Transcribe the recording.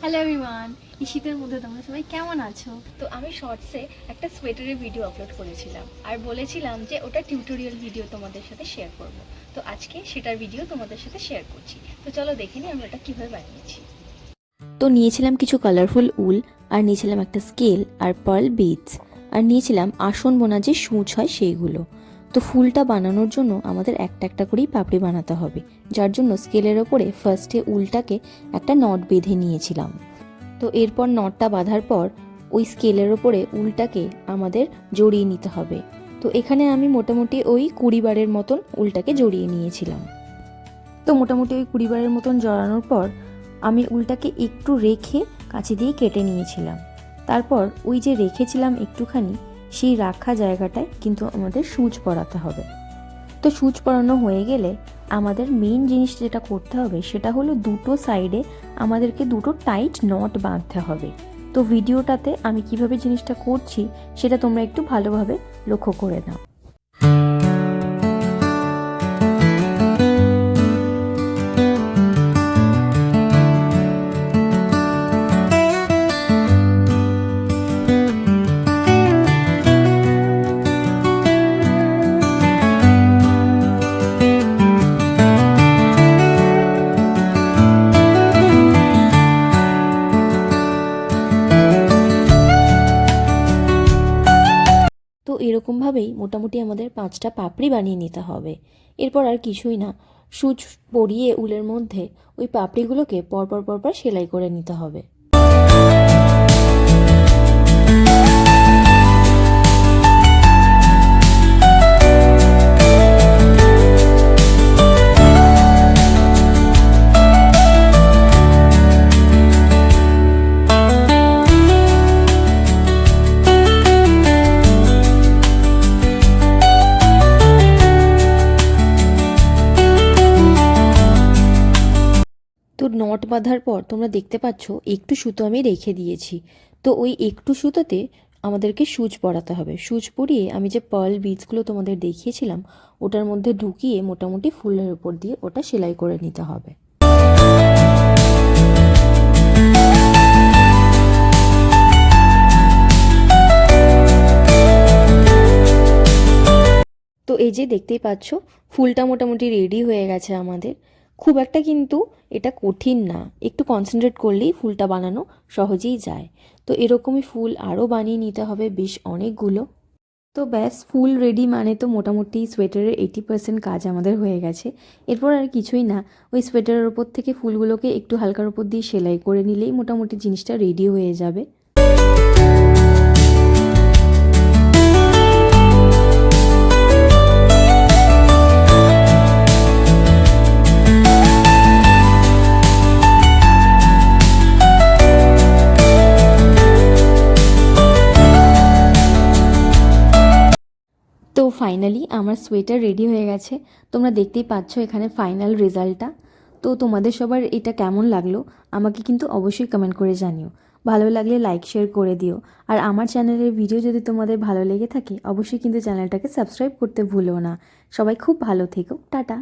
Hello everyone, এই শীতের মধ্যে তোমরা সবাই কেমন আছো? তো আমি শর্টসে একটা সোয়েটারের ভিডিও আপলোড করেছিলাম আর বলেছিলাম যে ওটা টিউটোরিয়াল ভিডিও তোমাদের সাথে শেয়ার করব। তো আজকে সেটার ভিডিও তোমাদের সাথে শেয়ার করছি। তো চলো দেখে নিই আমি ওটা কীভাবে বানিয়েছি। তো নিয়েছিলাম কিছু কালারফুল উল, আর নিয়েছিলাম একটা স্কেল আর পার্ল বিডস, আর নিয়েছিলাম আসন বোনা যে সূচ হয় সেইগুলো। তো ফুলটা বানানোর জন্য আমাদের একটা একটা করেই পাপড়ি বানাতে হবে, যার জন্য স্কেলের ওপরে ফার্স্টে উলটাকে একটা নট বেঁধে নিয়েছিলাম। তো এরপর নটটা বাঁধার পর ওই স্কেলের ওপরে উলটাকে আমাদের জড়িয়ে নিতে হবে। তো এখানে আমি মোটামুটি ওই 20 বারের মতন উলটাকে জড়িয়ে নিয়েছিলাম। তো মোটামুটি ওই 20 বারের মতন জড়ানোর পর আমি উলটাকে একটু রেখে কাঁচি দিয়ে কেটে নিয়েছিলাম। তারপর ওই যে রেখেছিলাম একটুখানি, সেই রাখা জায়গাটায় কিন্তু আমাদের সূচ পরাতে হবে। তো সূচ পরানো হয়ে গেলে আমাদের মেইন জিনিস যেটা করতে হবে সেটা হলো দুটো সাইডে আমাদেরকে দুটো টাইট নট বাঁধতে হবে। তো ভিডিওটাতে আমি কিভাবে জিনিসটা করছি সেটা তোমরা একটু ভালোভাবে লক্ষ্য করে নাও। তো এরকমভাবেই মোটামুটি আমাদের 5টা পাপড়ি বানিয়ে নিতে হবে। এরপর আর কিছুই না, সূচ পরিয়ে উলের মধ্যে ওই পাপড়িগুলোকে পরপর পরপর সেলাই করে নিতে হবে। তো নট বাঁধার পর তোমরা দেখতে পাচ্ছ একটু সুতো আমি রেখে দিয়েছি। তো ওই একটু সুতোতে আমাদেরকে সূচ পরাতে হবে। সূচ পরিয়ে আমি যে পার্ল বিডসগুলো তোমাদের দেখিয়েছিলাম ওটার মধ্যে ঢুকিয়ে মোটামুটি ফুলের উপর দিয়ে ওটা সেলাই করে নিতে হবে। তো এই যে দেখতেই পাচ্ছ ফুলটা মোটামুটি রেডি হয়ে গেছে আমাদের। খুব একটা কিন্তু এটা কঠিন না, একটু কনসেন্ট্রেট করলেই ফুলটা বানানো সহজেই যায়। তো এরকমই ফুল আরও বানিয়ে নিতে হবে বেশ অনেকগুলো। তো ব্যাস ফুল রেডি মানে তো মোটামুটি সোয়েটারের 80% কাজ আমাদের হয়ে গেছে। এরপর আর কিছুই না, ওই সোয়েটারের ওপর থেকে ফুলগুলোকে একটু হালকার ওপর দিয়ে সেলাই করে নিলেই মোটামুটি জিনিসটা রেডি হয়ে যাবে। তো ফাইনালি আমার সোয়েটার রেডি হয়ে গেছে। তোমরা দেখতেই পাচ্ছ এখানে ফাইনাল রেজাল্টটা। তো তোমাদের সবার এটা কেমন লাগলো আমাকে কিন্তু অবশ্যই কমেন্ট করে জানিও। ভালো লাগলে লাইক শেয়ার করে দিও। আর আমার চ্যানেলের ভিডিও যদি তোমাদের ভালো লেগে থাকে অবশ্যই কিন্তু চ্যানেলটাকে সাবস্ক্রাইব করতে ভুলো না। সবাই খুব ভালো থেকো, টাটা।